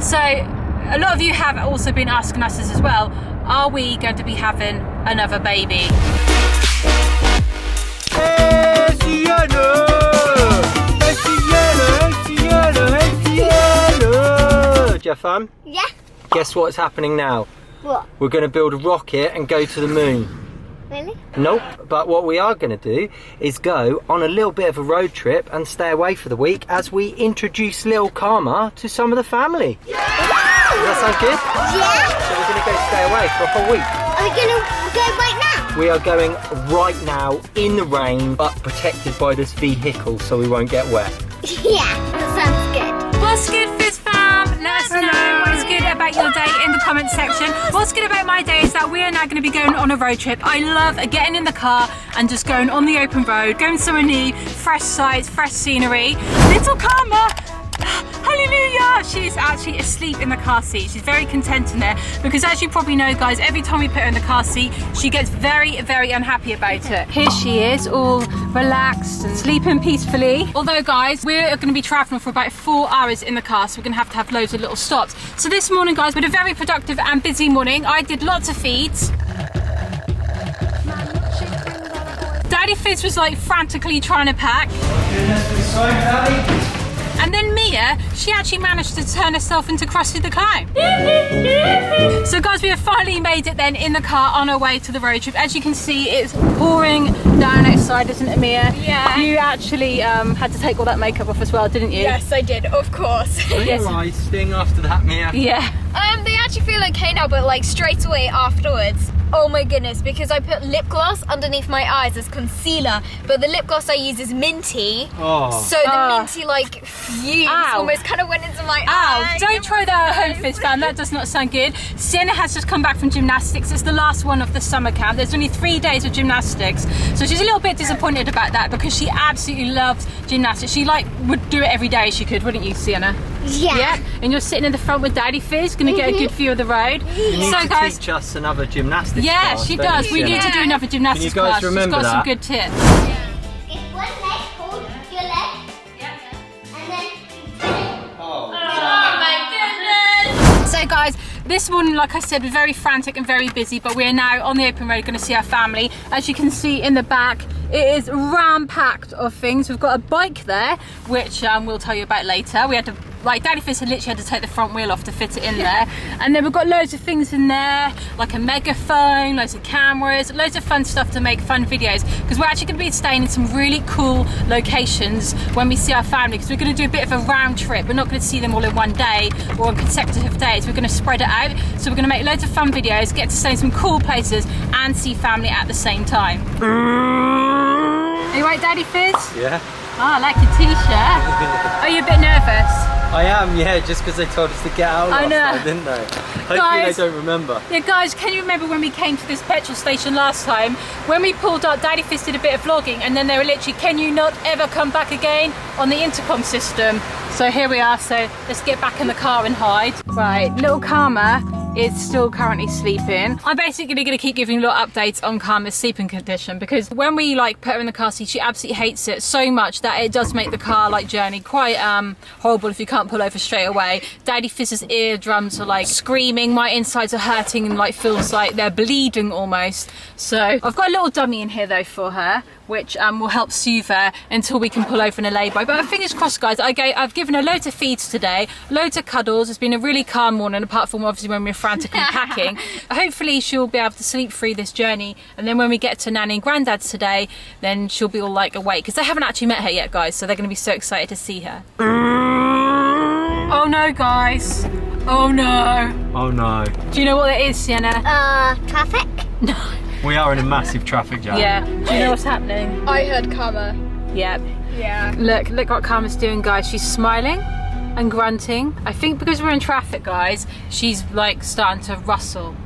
So a lot of you have also been asking us this as well. Are we going to be having another baby? Hey, Sienna! Hey, Sienna! Hey, Sienna! Hey, Sienna! Do you have fun? Yeah. Guess what's happening now? What? We're going to build a rocket and go to the moon. Really? Nope, but what we are going to do is go on a little bit of a road trip and stay away for the week as we introduce little Karma to some of the family. Yeah! Does that sound good? Yeah. So we're going to go stay away for a whole week. Are we going to go right now? We are going right now in the rain, but protected by this vehicle so we won't get wet. Yeah, that sounds good. What's good, Fizz fam? Let us know what's good about your day in the comment section. What's good about my day is that we are now going to be going on a road trip. I love getting in the car and just going on the open road, going somewhere new, fresh sights, fresh scenery. Little Karma, hallelujah! She is actually asleep in the car seat. She's very content in there because, as you probably know, guys, every time we put her in the car seat, she gets very, very unhappy about it. Here she is, all relaxed and sleeping peacefully. Although, guys, we're going to be traveling for about 4 hours in the car, so we're going to have loads of little stops. So this morning, guys, we had a very productive and busy morning. I did lots of feeds. Daddy Fizz was like frantically trying to pack. And then Mia, she actually managed to turn herself into Krusty the Clown. So guys, we have finally made it then in the car on our way to the road trip. As you can see, it's pouring down outside, isn't it, Mia? Yeah. You actually had to take all that makeup off as well, didn't you? Yes, I did, of course. Your eyes sting after that, Mia. Yeah. They actually feel okay now, but like straight away afterwards, oh my goodness, because I put lip gloss underneath my eyes as concealer, but the lip gloss I use is minty. Oh. So the minty like fumes almost kind of went into my eye. Don't try that at home, Fizz fam. That does not sound good. Sienna has just come back from gymnastics. It's the last one of the summer camp. There's only 3 days of gymnastics. So she's a little bit disappointed about that because she absolutely loves gymnastics. She like would do it every day if she could, wouldn't you, Sienna? Yeah. Yeah. And you're sitting in the front with Daddy Fizz, gonna get a good view of the road. You need So to guys, teach us another gymnastics yeah, class, she don't does. you, We Sienna? need to do another gymnastics Can you guys class. remember She's got that? some good tips. It's one leg, hold your leg, and then So guys, this morning, like I said, was very frantic and very busy, but we are now on the open road going to see our family. As you can see in the back, it is ram-packed of things. We've got a bike there, which we'll tell you about later. We had to, like, Daddy Fizz had literally had to take the front wheel off to fit it in there. And then we've got loads of things in there, like a megaphone, loads of cameras, loads of fun stuff to make fun videos, because we're actually going to be staying in some really cool locations when we see our family, because we're going to do a bit of a round trip. We're not going to see them all in one day or on consecutive days. We're going to spread it out. So we're going to make loads of fun videos, get to stay in some cool places and see family at the same time. Are you right, Daddy Fizz? Yeah. Oh, I like your t-shirt. Are you a bit nervous? I am, yeah, just because they told us to get out I last know. time, didn't they? Hopefully Guys. they don't remember. Yeah, guys, can you remember when we came to this petrol station last time? When we pulled up, Daddy Fizz did a bit of vlogging, and then they were literally, can you not ever come back again, on the intercom system. So here we are, so let's get back in the car and hide. Right, little Karma is still currently sleeping. I'm basically going to keep giving you little updates on Karma's sleeping condition, because when we like put her in the car seat, she absolutely hates it so much that it does make the car like journey quite horrible if you can't pull over straight away. Daddy Fizz's eardrums are like screaming, my insides are hurting and like feels like they're bleeding almost. So I've got a little dummy in here though for her, which will help soothe her until we can pull over in a lay-by. But fingers crossed, guys, I've given her loads of feeds today, loads of cuddles. It's been a really calm morning, apart from obviously when we're frantically packing. Hopefully she'll be able to sleep through this journey, and then when we get to Nanny and Granddad's today, then she'll be all like awake, because they haven't actually met her yet, guys, so they're going to be so excited to see her. Oh no, guys. Oh no. Oh no. Do you know what it is, Sienna? traffic? No. We are in a massive traffic jam. Yeah. Do you know what's happening? I heard Karma. Yep. Yeah. Look what Karma's doing, guys. She's smiling and grunting. I think because we're in traffic, guys, she's like starting to rustle.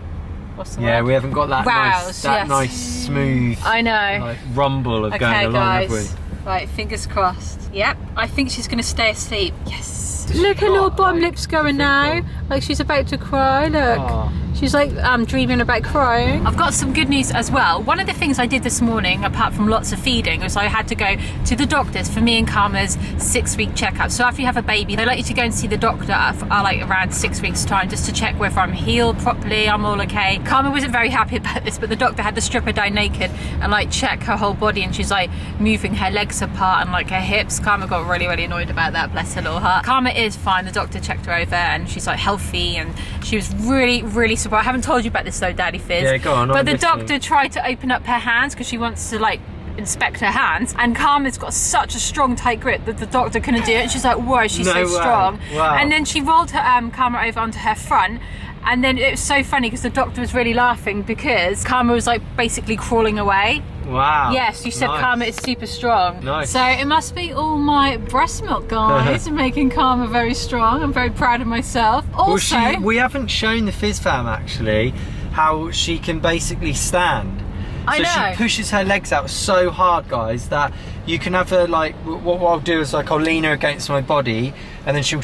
What's the Yeah, word? we haven't got that Rouse, nice, yes. smooth I know. like rumble of Okay, going along, guys. have we? Right, fingers crossed. Yep, I think she's going to stay asleep. Yes. Look, her little bottom lip's going now. Like she's about to cry, look. Aww. She's like dreaming about crying. I've got some good news as well. One of the things I did this morning, apart from lots of feeding, was I had to go to the doctors for me and Karma's 6-week checkup. So after you have a baby, they like you to go and see the doctor like around 6 weeks time, just to check whether I'm healed properly, I'm all okay. Karma wasn't very happy about this, but the doctor had to strip her down naked and like check her whole body, and she's like moving her legs apart and like her hips. Karma got really annoyed about that, bless her little heart. Karma is fine. The doctor checked her over and she's like healthy, and she was really surprised. I haven't told you about this though, Daddy Fizz. Yeah, go on. But the doctor tried to open up her hands because she wants to like inspect her hands, and Karma's got such a strong tight grip that the doctor couldn't do it. And she's like, whoa, she's so strong. Wow. And then she rolled her Karma over onto her front. And then it was so funny because the doctor was really laughing because Karma was like basically crawling away. Wow. Yes, you said nice. Karma is super strong. Nice. So it must be all my breast milk, guys, making Karma very strong. I'm very proud of myself. Also, well, we haven't shown the Fizz fam actually how she can basically stand. I So know. she pushes her legs out so hard, guys, that you can have her like. What I'll do is like I'll lean her against my body, and then she'll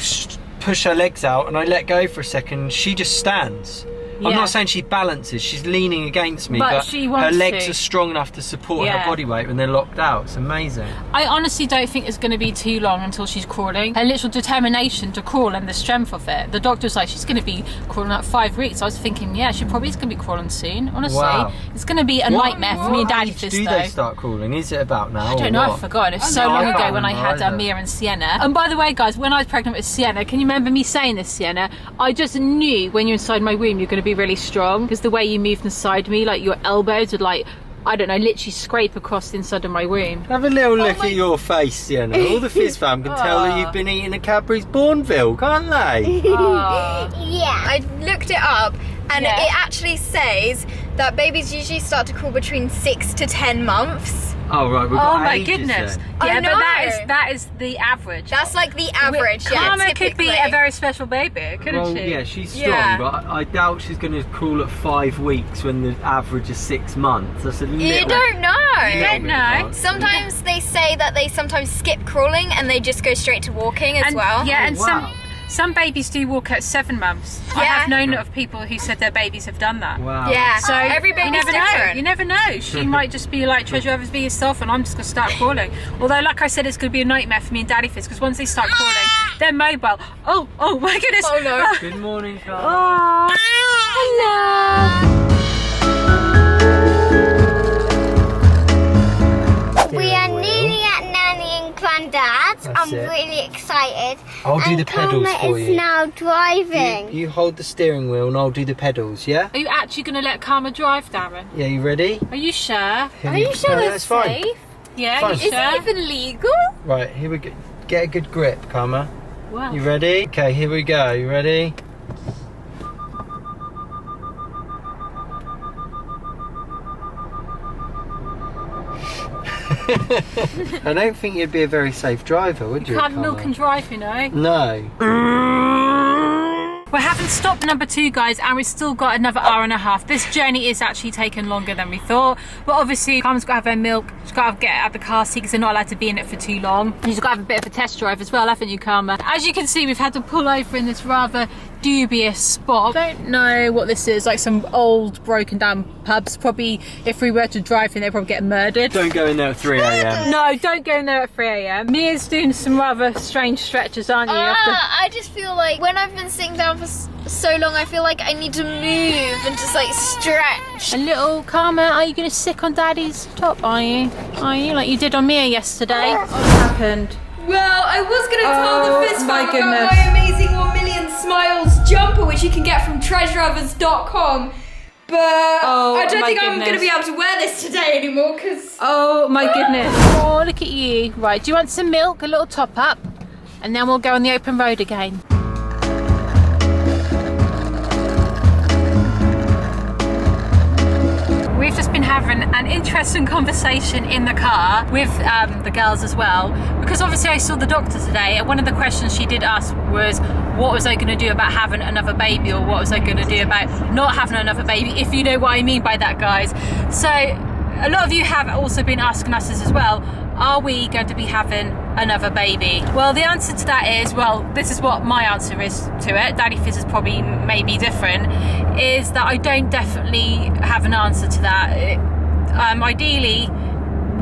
push her legs out, and I let go for a second. She just stands. I'm Yeah. not saying she balances, she's leaning against me, but she her wants legs to. are strong enough to support Yeah. her body weight when they're locked out. It's amazing. I honestly don't think it's going to be too long until she's crawling. Her literal determination to crawl and the strength of it. The doctor's like, she's going to be crawling like 5 weeks. I was thinking, yeah, she probably is going to be crawling soon. Honestly, Wow. it's going to be a nightmare for me and Daddy age Fizz do though. they start crawling? Is it about now? I don't know, I've forgotten. It's so know, long I ago can't when I had remember either. Mia and Sienna. And by the way, guys, when I was pregnant with Sienna, can you remember me saying this, Sienna? I just knew when you're inside my womb, you're going to be really strong because the way you moved inside me, like your elbows would like, I don't know, literally scrape across the inside of my womb. Have a little look at your face, Sienna. All the Fizz fam can tell that you've been eating a Cadbury's Bourneville, can't they? Oh. Yeah. I looked it up, and Yeah. it actually says that babies usually start to crawl between 6 to 10 months. Oh right, we've Oh got my ages goodness. then. I Yeah, but know. that is the average. That's like the average, yeah. Karma could be typically. a very special baby, couldn't Well, she? yeah, she's strong, Yeah. but I doubt she's going to crawl at 5 weeks when the average is 6 months. That's a little. You don't know. You don't know. Sometimes they say that they sometimes skip crawling and they just go straight to walking as And, well. Yeah, and wow. some babies do walk at 7 months. I Yeah. have known of people who said their babies have done that. Wow. Yeah. So every you baby's never know. different. You never know. She might just be like, treasure overs, be yourself, and I'm just gonna start crawling. Although, like I said, it's gonna be a nightmare for me and Daddy Fizz because once they start crawling, they're mobile. Oh my goodness. Oh, no. Good morning, Carl. Oh, hello. We are nearly at Nanny and Grandad's. That's I'm it. really excited. I'll do and the pedals Karma for is you. now driving. You hold the steering wheel and I'll do the pedals, yeah? Are you actually gonna let Karma drive, Darren? Yeah, you ready? Are you sure? Are you sure No, that's fine. safe? Yeah, Fine. you Is sure? it even legal? Right, here we go. Get a good grip, Karma. Wow. You ready? Okay, here we go. You ready? I don't think you'd be a very safe driver, would you? Can't Karma? milk and drive, you know. No. We're having stop number 2, guys, and we've still got another hour and a half. This journey is actually taking longer than we thought, but obviously Karma's got to have her milk. She's got to get out of the car seat because they're not allowed to be in it for too long. She's got to have a bit of a test drive as well, haven't you, Karma? As you can see, we've had to pull over in this rather dubious spot. Don't know what this is, like some old broken down pubs. Probably if we were to drive in, they'd probably get murdered. Don't go in there at 3 a.m. No, don't go in there at 3 a.m. Mia's doing some rather strange stretches, aren't you? I just feel like when I've been sitting down for so long, I feel like I need to move and just like stretch. A little Karma, are you going to sick on Daddy's top, are you? Are you? Like you did on Mia yesterday? What happened? Well, I was going to tell Oh, the Fizz my fam goodness. about my amazing 1 million smiles jumper, which you can get from treasureothers.com. But I don't my think I'm going to goodness. be able to wear this today anymore because... Oh my goodness. Oh, look at you. Right, do you want some milk, a little top up? And then we'll go on the open road again. We've just been having an interesting conversation in the car with the girls as well, because obviously I saw the doctor today, and one of the questions she did ask was, what was I going to do about having another baby, or what was I going to do about not having another baby, if you know what I mean by that, guys. So a lot of you have also been asking us this as well. are we going to be having another baby? Well, the answer to that is, well, this is what my answer is to it. Daddy Fizz is probably maybe different, is that I don't definitely have an answer to that. Ideally,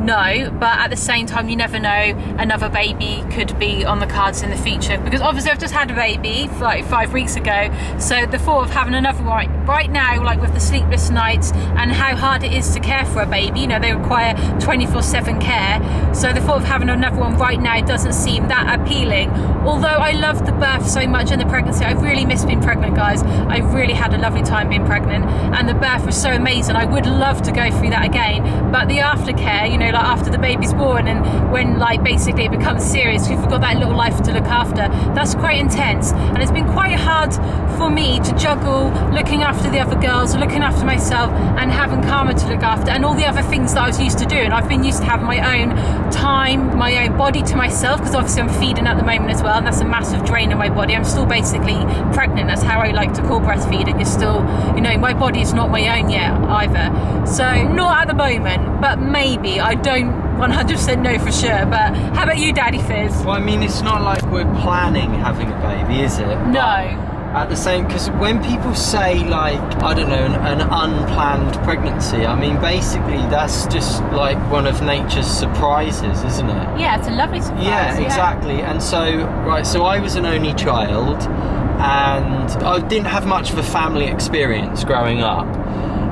no, but at the same time, you never know, another baby could be on the cards in the future, because obviously I've just had a baby like 5 weeks ago, so the thought of having another one right now, like with the sleepless nights and how hard it is to care for a baby, you know, they require 24/7 care, so the thought of having another one right now doesn't seem that appealing. Although I love the birth so much and the pregnancy, I really miss being pregnant, guys. I really had a lovely time being pregnant, and the birth was so amazing. I would love to go through that again, but the aftercare, you know, like after the baby's born and when like basically it becomes serious, you've got that little life to look after, that's quite intense, and it's been quite hard for me to juggle looking after the other girls, looking after myself, and having Karma to look after, and all the other things that I was used to doing. I've been used to having my own time, my own body to myself, because obviously I'm feeding at the moment as well, and that's a massive drain on my body. I'm still basically pregnant. That's how I like to call breastfeeding. It's still, you know, my body is not my own yet either, so not at the moment, but maybe. I don't 100% know for sure, but how about you, Daddy Fizz? Well, I mean, it's not like we're planning having a baby, is it? No. But at the same, because when people say like, I don't know, an unplanned pregnancy, I mean, basically that's just like one of nature's surprises, isn't it? Yeah, it's a lovely surprise. Yeah, exactly. And so, right, so I was an only child, and I didn't have much of a family experience growing up,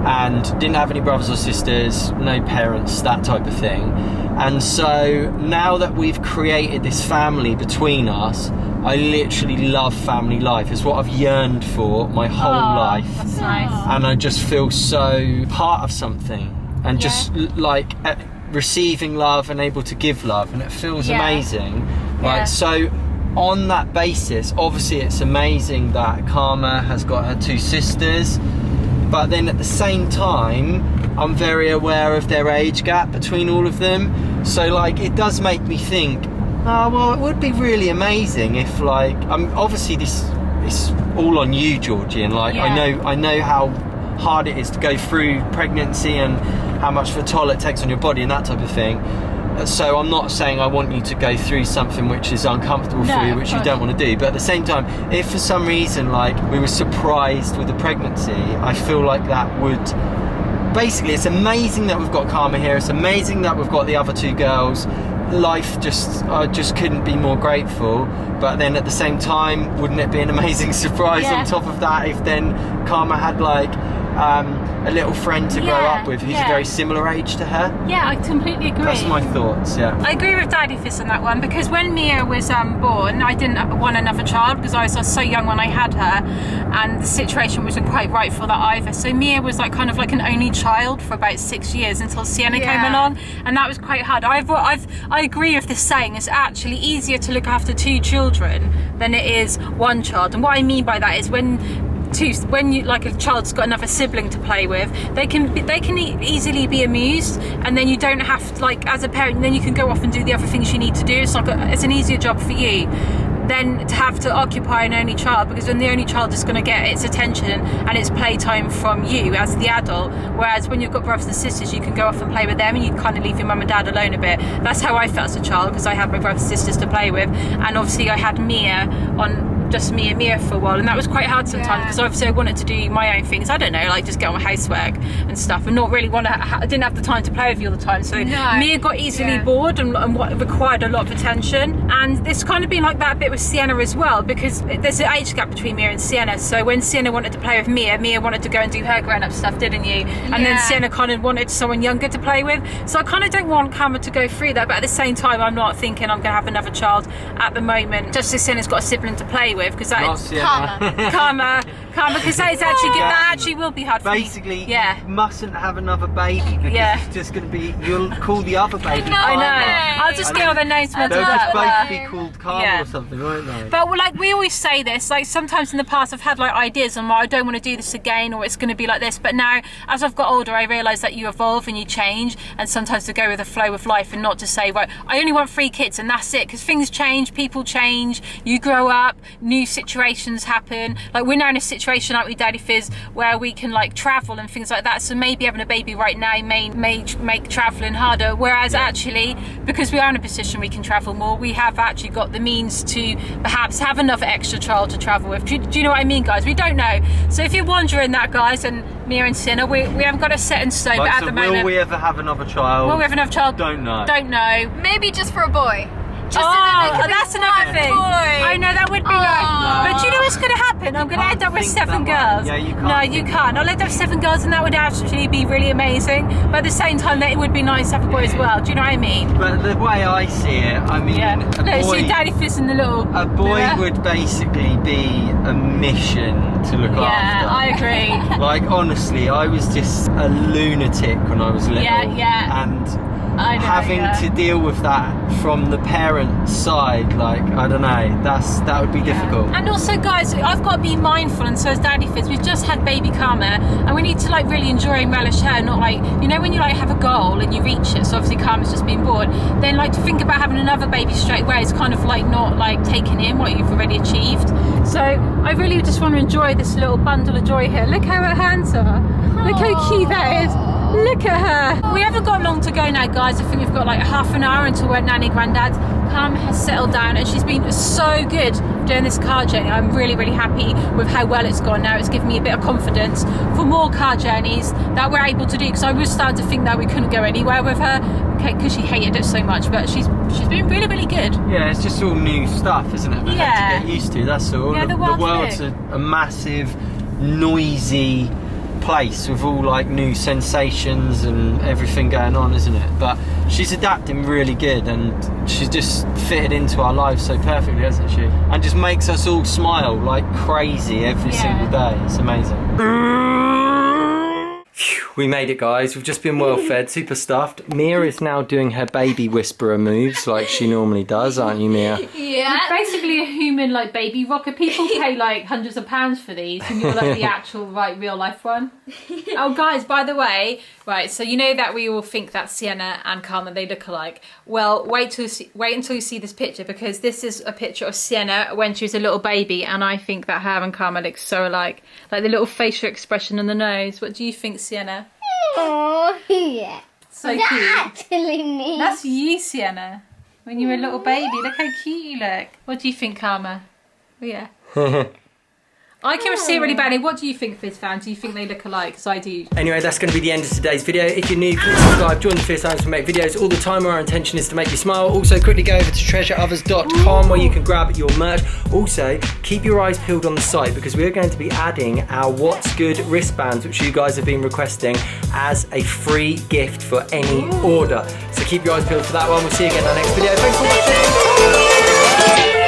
and didn't have any brothers or sisters, no parents, that type of thing. And so now that we've created this family between us, I literally love family life. It's what I've yearned for my whole life. That's nice. And I just feel so part of something, and just like receiving love and able to give love, and it feels amazing. Right, Yeah. so on that basis, obviously it's amazing that Karma has got her 2 sisters, but then at the same time I'm very aware of their age gap between all of them, so like it does make me think, oh well, it would be really amazing if like, obviously this is all on you, Georgie, and like I know how hard it is to go through pregnancy and how much of a toll it takes on your body and that type of thing. So I'm not saying I want you to go through something which is uncomfortable for you, which you don't want to do, but at the same time, if for some reason like we were surprised with the pregnancy, I feel like that would basically, it's amazing that we've got Karma here, it's amazing that we've got the other 2 girls. Life just, I just couldn't be more grateful. But then at the same time, wouldn't it be an amazing surprise on top of that if then Karma had like a little friend to grow up with who's a very similar age to her? Yeah, I completely agree. That's my thoughts, I agree with Daddy Fizz on that one, because when Mia was born, I didn't want another child because I was so young when I had her, and the situation wasn't quite right for that either. So Mia was like kind of like an only child for about 6 years until Sienna came along, and that was quite hard. I agree with this saying, it's actually easier to look after 2 children than it is 1 child. And what I mean by that is when you like a child's got another sibling to play with, they can easily be amused, and then you don't have to, like as a parent, then you can go off and do the other things you need to do. It's like it's an easier job for you than to have to occupy an only child, because then the only child is going to get its attention and its playtime from you as the adult, whereas when you've got brothers and sisters, you can go off and play with them, and you kind of leave your mum and dad alone a bit. That's how I felt as a child, because I had my brothers and sisters to play with, and obviously I had Mia on just me and Mia for a while, and that was quite hard sometimes because obviously I wanted to do my own things. I don't know, like just get on with housework and stuff, and not really want to. I didn't have the time to play with you all the time, so Mia got easily bored and what required a lot of attention. And it's kind of been like that a bit with Sienna as well, because there's an age gap between Mia and Sienna. So when Sienna wanted to play with Mia, Mia wanted to go and do her grown-up stuff, didn't you? And then Sienna kind of wanted someone younger to play with. So I kind of don't want Karma to go through that, but at the same time, I'm not thinking I'm going to have another child at the moment. Just so Sienna's got a sibling to play with, because that is Karma, because that actually will be hard for me. Basically, you mustn't have another baby, because it's just going to be, you'll call the other baby I know. I'll just get all the names mixed They'll up. just both be called Karma or something, won't they? But like we always say this, like sometimes in the past I've had like ideas on I don't want to do this again, or it's going to be like this. But now, as I've got older, I realise that you evolve and you change, and sometimes to go with the flow of life and not to say, right, I only want 3 kids and that's it, because things change, people change, you grow up, new situations happen. Like we're now in a situation situation like with Daddy Fizz where we can like travel and things like that, so maybe having a baby right now may make traveling harder, whereas actually because we are in a position we can travel more, we have actually got the means to perhaps have another extra child to travel with. Do you know what I mean, guys? We don't know. So if you're wondering that, guys, and Mia and Sienna, we haven't got a set in stone, but at the moment, will we ever have another child? Will we have another child? Don't know. Don't know. Maybe just for a boy. Just that's another thing. I know, that would be nice. But do you know what's going to happen? I'm going to end up with 7 girls. Yeah, you can't. No, you can't. I'll end up with 7 girls, and that would actually be really amazing. But at the same time, it would be nice to have a boy as well. Do you know what I mean? But the way I see it, I mean, Look, see Daddy Fizz in the little. A boy would basically be a mission to look after. Yeah, I agree. Like, honestly, I was just a lunatic when I was little. Yeah. And I know, having to deal with that from the parents' side, like, I don't know, that would be difficult. And also, guys, I've got to be mindful, and so has Daddy Fizz. We've just had baby Karma, and we need to like really enjoy and relish her, not like, you know, when you like have a goal and you reach it, so obviously Karma's just been born, then like to think about having another baby straight away is kind of like not like taking in what you've already achieved. So I really just want to enjoy this little bundle of joy here. Look how her hands are. Look how cute that is. Look at her. We haven't got long to go now, guys. I think we've got like half an hour until we're at Nanny Grandad's. Karma has settled down and she's been so good doing this car journey. I'm really, really happy with how well it's gone now. It's given me a bit of confidence for more car journeys that we're able to do, because I was starting to think that we couldn't go anywhere with her because she hated it so much, but she's been really, really good. Yeah, it's just all new stuff, isn't it? We have to get used to, that's all. Yeah, the world's a massive, noisy place with all like new sensations and everything going on, isn't it? But she's adapting really good, and she's just fitted into our lives so perfectly, hasn't she? And just makes us all smile like crazy every single day. It's amazing. We made it, guys. We've just been well fed, super stuffed. Mia is now doing her baby whisperer moves like she normally does, aren't you, Mia? Yeah. You're basically a human like baby rocker. People pay like hundreds of pounds for these, and you're like the actual real life one. Oh, guys, by the way, right, so you know that we all think that Sienna and Karma, they look alike. Well, wait until you see this picture, because this is a picture of Sienna when she was a little baby, and I think that her and Karma look so alike. Like the little facial expression on the nose. What do you think, Sienna? Oh, yeah. So cute. Actually me. That's you, Sienna. When you were a little baby. Look how cute you look. What do you think, Karma? Oh, yeah. I can see it really badly. What do you think, Fizz fans? Do you think they look alike? Because I do. Anyway, that's going to be the end of today's video. If you're new, click subscribe, join the Fizz Fans. We make videos all the time. Our intention is to make you smile. Also, quickly go over to treasureothers.com where you can grab your merch. Also, keep your eyes peeled on the site, because we're going to be adding our What's Good wristbands, which you guys have been requesting, as a free gift for any order. So keep your eyes peeled for that one. We'll see you again in our next video. Thanks for watching.